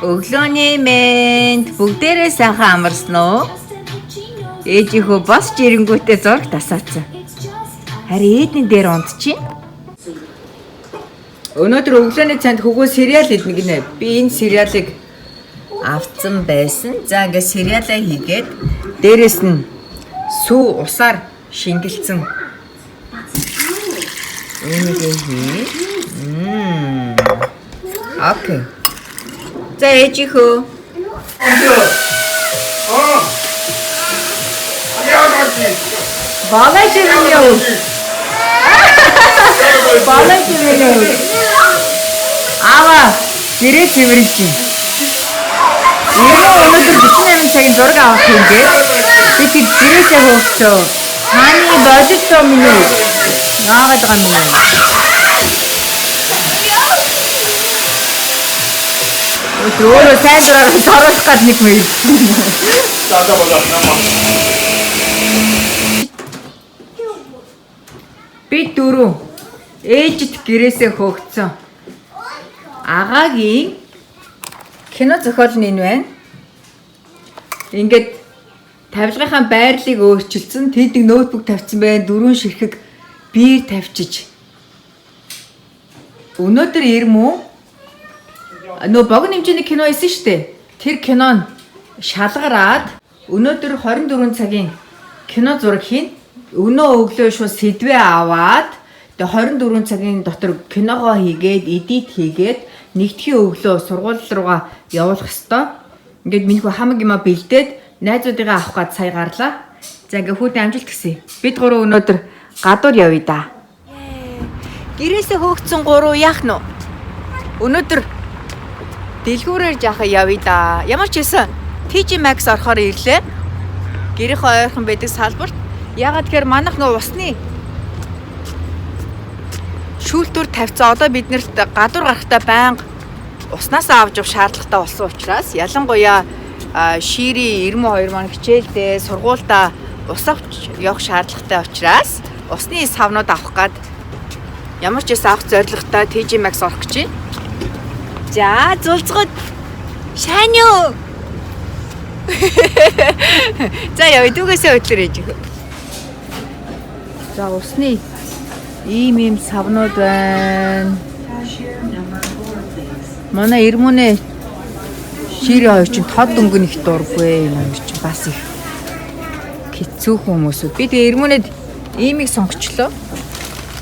Өглөөний мэнд бүгдээрээ сайхан амарсан уу? Ээжийнхөө босч ирэнгүүтээ зураг тасаацсан. Харин ээдний дээр унтчих. Өнөөдөр өглөөний цанд хөгөө сериал идэх гинэ. Би энэ сериалыг авцсан байсан. За ингээд сериалаа хийгээд дээрэс нь сүү усаар шингэлцэн. Энийг хий. Окей. За ээжийнхөө. Балайч минь. Балайч минь. Аа, гэрээ цэвэрлэж байна. Өнөөдөр 48 цагийн зураг авах юм гээд би тэг гэрээсээ хөөгцөө. Хааны бодитоо минь юу? Яагаад байгаа юм бэ? Өөрөө сайжраар саруулах гад нэг мэй. Цаадаа болоод намаа. Би дөрөв ээжид гэрээсээ хөөгцөн. Агагийн кино зохиол нь энэ байна. Ингээд тавилгынхаа байрлалыг өөрчилсөн, тэдэг ноутбук тавьсан байна, дөрвөн ширхэг биер тавьчиж. Өнөөдөр ирмүү нөө богино хэмжээний кино исэн штэ. Тэр кинон шалгараад өнөөдөр 24 цагийн кино зураг хийн. Өнөө өглөө шууд сэдвээ аваад тэгээ 24 цагийн дотор киногоо хийгээд, эдит хийгээд нэгдхийн өглөө сургууль руугаа явуулах ёстой. Ингээд минийхөө хамаг юма бэлдээд найзуудыгаа авах гад сая гарлаа. За ингээ хүүтэн амжилт хүсье. Бид гурав өнөөдөр гадуур явъя да. Гэрээсээ хөөгцөн гурав яах нь? Өнөөдөр дэлгүүрээр жаахан явъя да. Ямар ч хэлсэн TJ Maxx орохоор ирлээ. Гэрийнхээ ойрхон байдаг салбарт. Ягаад гэхээр манайх нөө усны шүүлтүр тавьцаа одоо бид нарт гадуур гарахтаа байнга уснаас авч явах шаардлагатай болсон учраас ялангуяа шири 92 маань хичээлдээ сургуультай ус авч явах шаардлагатай учраас усны савнууд авах гад ямар ч авах зорилготой TJ Maxx орох гэж байна. За зулцгод шань юу? За яа дүүгээсээ хөтлөрөөж. За усны ийм савнууд байна. Манай ирмүнэ шири хоёр чинь тод өнгөн их дурггүй юм чинь бас их хэцүү хүмүүсүүд. Би тэгээ ирмүнэд иймийг сонгочлоо.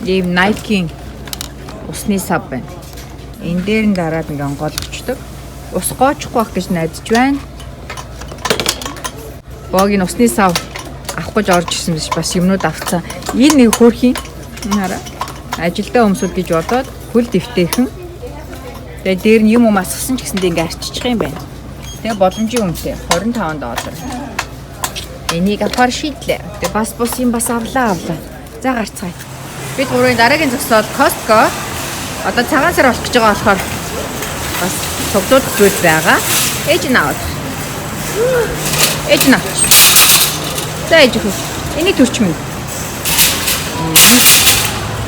Ийм Nike-ийн усны сав байна. Энэ дээр нь дараад ингээ голгочдөг. Ус гоочихгүй байх гэж найдаж байна. Богийн усны сав авах гэж орж ирсэн биш бас юмнууд авцсан. Энэ нэг хөөрхийн хараа. Ажилдаа өмсөд гэж бодоод хөл дэвтэйхэн. Тэгээ дээр нь юм асгасан ч гэсэндээ ингээ арччих юм байна. Тэгээ боломжийн үнэтэй 25 доллар. Энийг авахар шийдлээ. Тэгээ бас юм бас авлаа. За гарцгаая. Бид гурвын дараагийн зогсоод Costco одоо цагаан сар болох гэж байгаа болохоор бас цогцолдох зүйл байгаа. Ээж наваад. Ээж нав. За ээж хөө. Энийг төрч минь.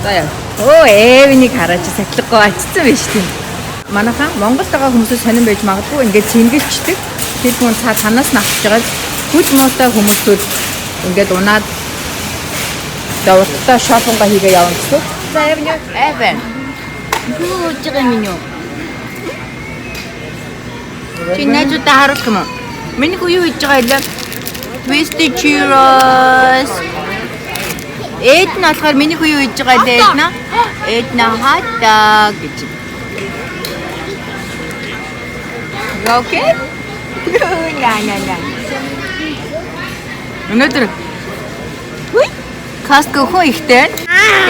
За яа. Оо эвнийг хараач сахилгагүй очсон байж тийм. Манайхан Монголд байгаа хүмүүсээс сонирн байж магадгүй ингээд цэнгэлчдэг. Тэр хүн танаас нь авч байгаа хүч муутай хүмүүсүүд ингээд унаад давталтаа шопинга хийгээ явна гэсэн. За Эвен. Юу ч юм юу. Чи найзуудаа харуулах юм уу? Миний хүү юу хийж байгаа юм? Twisted churros. Эд нь болохоор миний хүү юу хийж байгаа юм? Эд на хатаг гэж. Окей? На. Өнөөдөр Costco хөө ихтэй.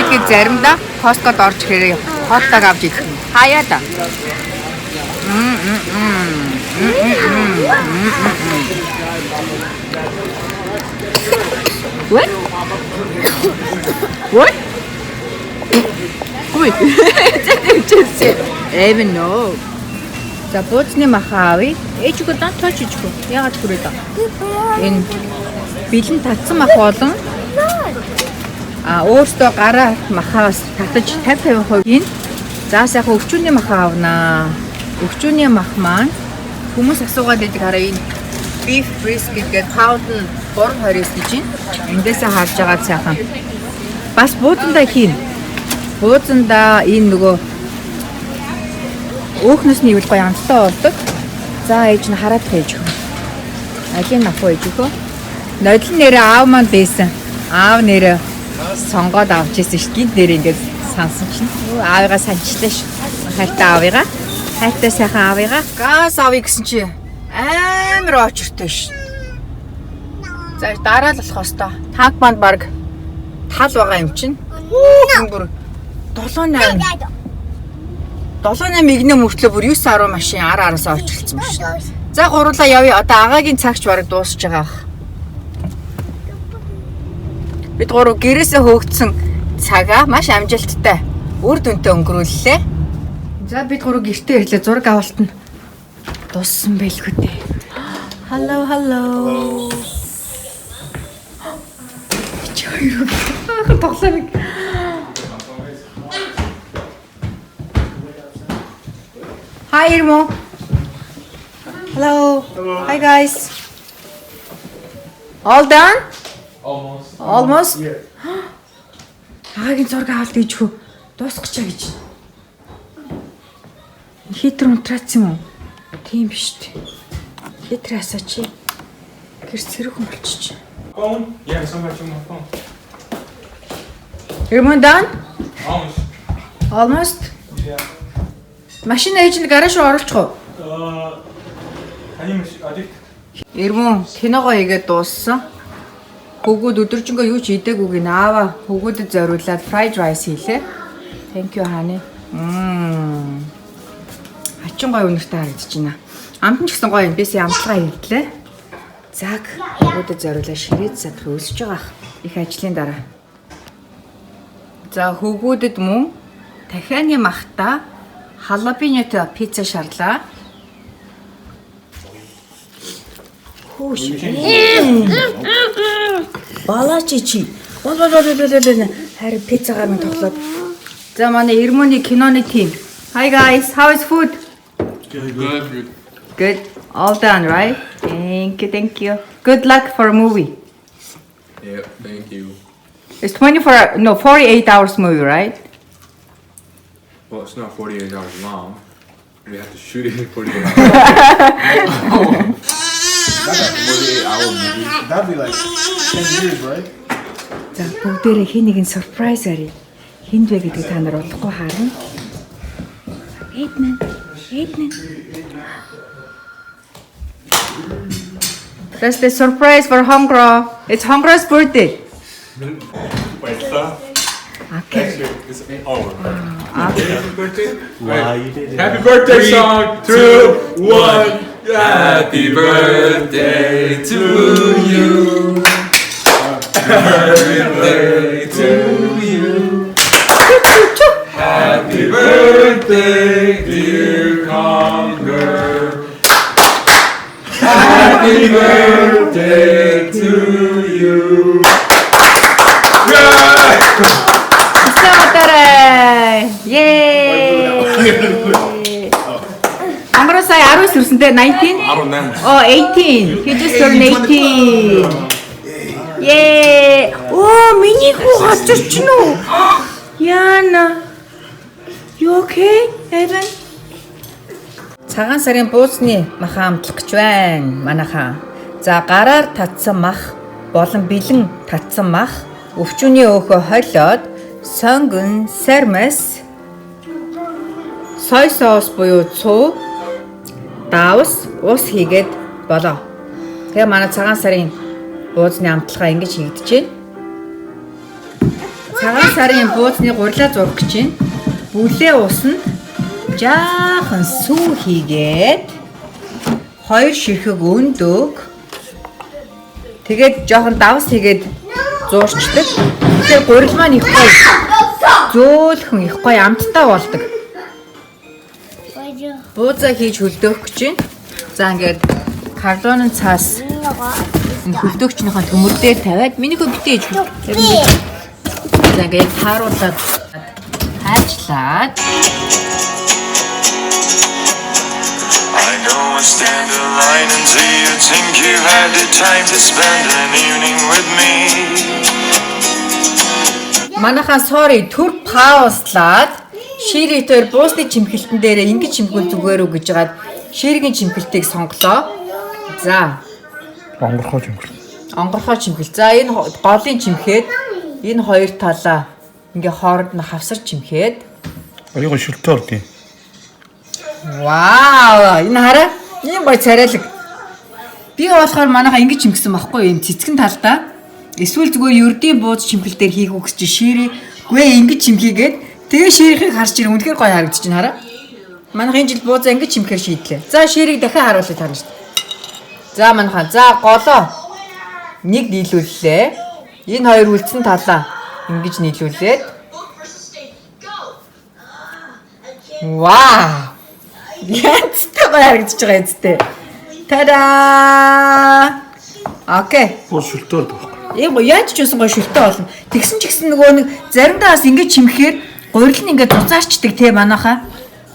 Бид заримдаа Costco-д орж ирээ. Хоттаг авч идэх. Хаяа да. What? What? Ой. Even no. За бууцны махаавь. Ээжгүй дан тооччихгүй. Яагаад хүрээд байгаа? Энэ бэлэн татсан мах болон өөртөө гараа махаас татаж 50% энэ. За сайхан өвчүүний мах аавнаа. Өвчүүний мах маань Хүмүүс асуугаад байдаг хараа энэ beef brisket гэдэг pound нь 3.29 гэж байна. Эндээсээ харж байгаа цаахан. Бас буудандаа хийн. Буудандаа энэ нөгөө өөхнөөс нь ивэл гоё амттай болдог. За ээж нь хараад байж хөө. Алийн нахуу ээж хөө. Нодлон нэрээ аав маань байсан. Аав нэрээ сонгоод авч ирсэн шүү. Гинт нэрээ ингээд сансан чинь. Аавыгаа санчлаа шүү. Хайртай аавыгаа. Хайртай сайхан аавыгаа. Газ авъя гэсэн чи амар очиртой шүү. За дараа л болох хэвээр. Танк банд баг тал байгаа юм чинь. Бүр 7-8 игнэ мөртлөө бүр 9-10 машин араасаа очилцсан ба шүү. За гурлаа явъя. Одоо агагийн цагч бараг дуусч байгаа бах. Бид гурав гэрээсээ хөөгдсөн цагаа маш амжилттай үр дүнтэй өнгөрүүллээ. За бид гурав гэртээ ирлээ зураг авалт нь дууссан байлгүй дээ. Hello. Чойроо. Тоглоомыг. Hi Irmo. Hello. Hi guys. All done? Almost? Yeah. Агагийн зураг авалт гэж хөө дуусчихаа гэж. Хитэр унтраац юм уу? Тийм биш үү? Хитэр асаач. Гэр цэрэгэн болчих. Phone? Yeah, somebody on my phone. Irmo done? Almost. Almost? Yeah. Машин ээж нь гараж руу оруулчих уу? 아직 Ирмэн киногоо игээд дууссан. Хөгөөд өдөржингөө юу ч идээгүй наава хөгөөдөд зориулаад fried rice хийлээ. Thank you honey. Хачин гоё үнэртэй харагдаж байна. Амтан ч гэсэн гоё юм. Бис амтлагаа хийлээ. Заг хөгөөдөд зориулаад ширээд сад хөөсөж байгаа ах. Их ажлын дараа. За хөгөөдөд мөн дахианы махта халапеньото пицца шаарлаа. Хөөш. Балачичи. Харин пиццагаар минь тоглоод. За манай Ирмоны киноны тим. Hi guys, how is food? Good. All done, right? Thank you. Good luck for a movie. Yeah, thank you. It's 48 hours movie, right? Well, it's not 48 hours long. We have to shoot it in 48 hours. That's a 48-hour movie. That'd be like 10 years, right? За бүгдээрээ хин нэгэн surprise арий. Хинд вэ гэдгийг та нар удахгүй харна. Эдмэн. That's the surprise for Hongro. It's Hongro's birthday. Wait, stop. Okay. It's over. Okay. Happy birthday? Wow, you did it. Happy birthday song. 2, 1. Happy birthday to you. Happy birthday to you. Happy birthday, dear Conger. Happy birthday to you. Yay! Hongro сая 19 хүрсэнтэй 19? 18. Oh, 18. He just turned 18. Yay! Oh, миний хүү хацарч нь уу? Яна. You okay? Evan? Цагаан сарын бууцны маха амтлах гэж байна. Манайхаа. За гараар татсан мах болон бэлэн татсан мах өвчүүний өөхөө хойлоод сонгон сармас сой соус буюу цуу давс ус хийгээд болоо. Тэгээ манай цагаан сарын бууцны амтлагаа ингэж хийгдэж байна. Цагаан сарын бууцны гурилаа зурх гэж байна. Бүлээ усанд жаахан сүү хийгээд 2 ширхэг өндөг тэгээд жоохон давс хийгээд зуурчдаг. Тэгэхээр гурил маань их гоё зөөлхөн их гоё амттай болдог. Буузаа хийж хөлдөөх гэж байна. За ингээд картонын цаас энэ хөлдөөгчнийхээ төмөр дээр тавиад минийхөө битээж хөл. За ингээд тааруулаад хайчлаад know I stand alone until you think you had the time to spend an evening with me. Манайхан sorry төр паузлаад ширитээр буусны чимхэлтэн дээрээ ингэж чимхүүл зүгээр үү гэж хагаад ширигийн чимхэлтийг сонглоо. За. Онгорхоо чимхэл. Онгорхоо чимхэл. За энэ голын чимхээд энэ хоёр талаа ингээ хооронд нь хавсар чимхээд. Аяга шүлтөө орд юм. Вау! Энэ хараа. Ийм гоё царайлаг. Би болохоор манайхаа ингэж чимгсэн байхгүй юм цэцгэн талдаа. Эсвэл зүгээр ердийн бууз чимхэл дээр хийх үгс чи шири гүй ингэж чимхийгээд тэгээ ширихийг харж ирэн үнэхээр гоё харагдаж байна хараа. Манайх энэ жил буузаа ингэж чимхээр шийдлээ. За ширийг дахиад харуулъя тань шүү дээ. За манайхаа за голоо нэг нийлүүллээ. Энэ хоёр үлдсэн талаа ингэж нийлүүлээд. Вау! Яц гоё харагдаж байгаа зү. Та-да! Окей. Бус шүлтөө орд. Ийм яаж ч юусан гоё шүлтээ болно. Тэгсэн ч гэсэн нөгөө нэг заримдаа бас ингэж чимхээр гурил нь ингээд цуцаарчдаг те манайхаа.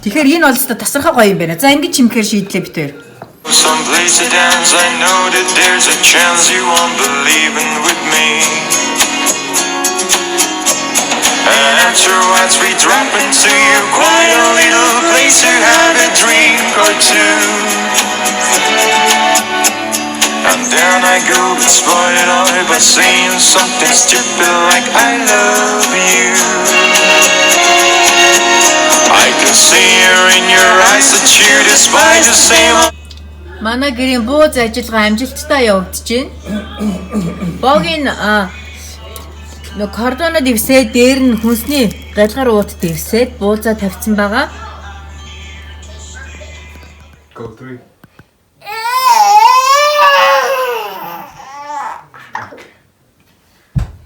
Тэгэхээр энэ бол өстой тасархаа гоё юм байна. За ингэж чимхээр шийдлээ битээр. Some place to dance, I know that there's a chance you won't believe in with me. And afterwards we drop into you quite a little place to have a drink or two. And then I go and spoil it all by saying something stupid like I love you. I can see here in your eyes that you despise the same. Манай гэрийн бууз ажиллагаа амжилттай явагдаж байна. Богийн нэг кордоно дэвсээ дээр нь хүнсний галгаар уут дэвсээд буузаа тавьсан байгаа. Go 3.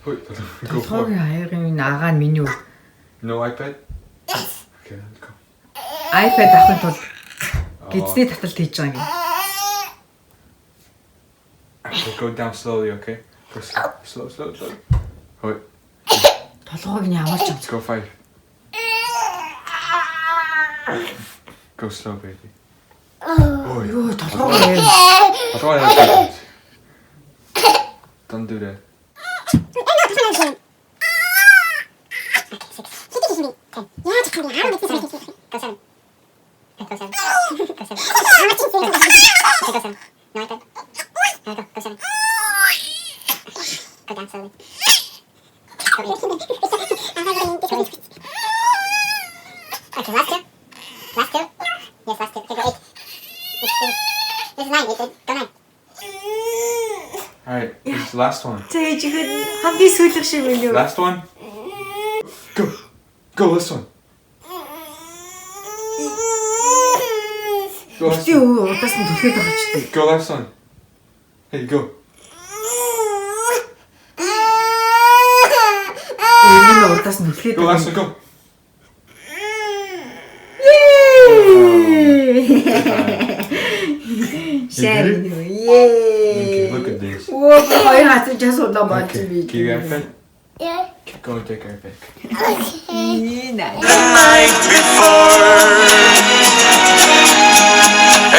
Go 4. Тоогийн хаягийн агаа нь миний үг. No iPad? Okay, let's go. iPad авахын тулд гидсний таталт хийж байгаа юм. Okay, go down slowly, okay? Go slow. Wait, Толгойг нь явуулж let's go 5. Go slow, baby. Oh, юу толгой юм. Don't do that. Alright, this is the last one. Цээж ихэд хамгийн сүүлэх шиг байлаа. Last one. Go, this one. Go, last Чи one. удаас нь түлхээд байгаа ч тийм. Go, last one. Hey, go. Энэ удаас нь түлхээд Go, last one, go. Шээ. Okay, look at this. Оо гоё хатаж асуулаа баач Okay, би. can you iPad? Yeah. Go and take iPad. The night before.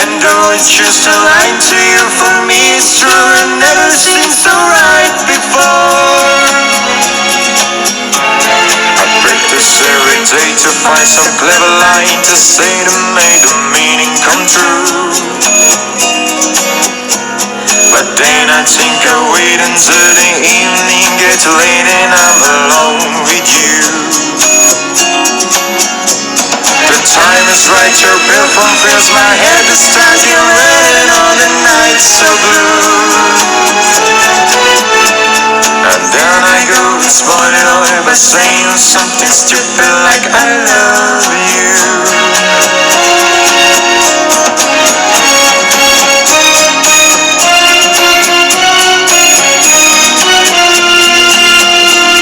And though it's just a line to you, for me it's true. It never seemed so right before. I practice every day to find some clever line to say to make the meaning come true. But then I think I'll wait until the evening gets late and I'm alone with you. The time is right, your perfume fills my head, the stars you're running on the night so blue. And then I go and spoil it all by saying something stupid like I love you.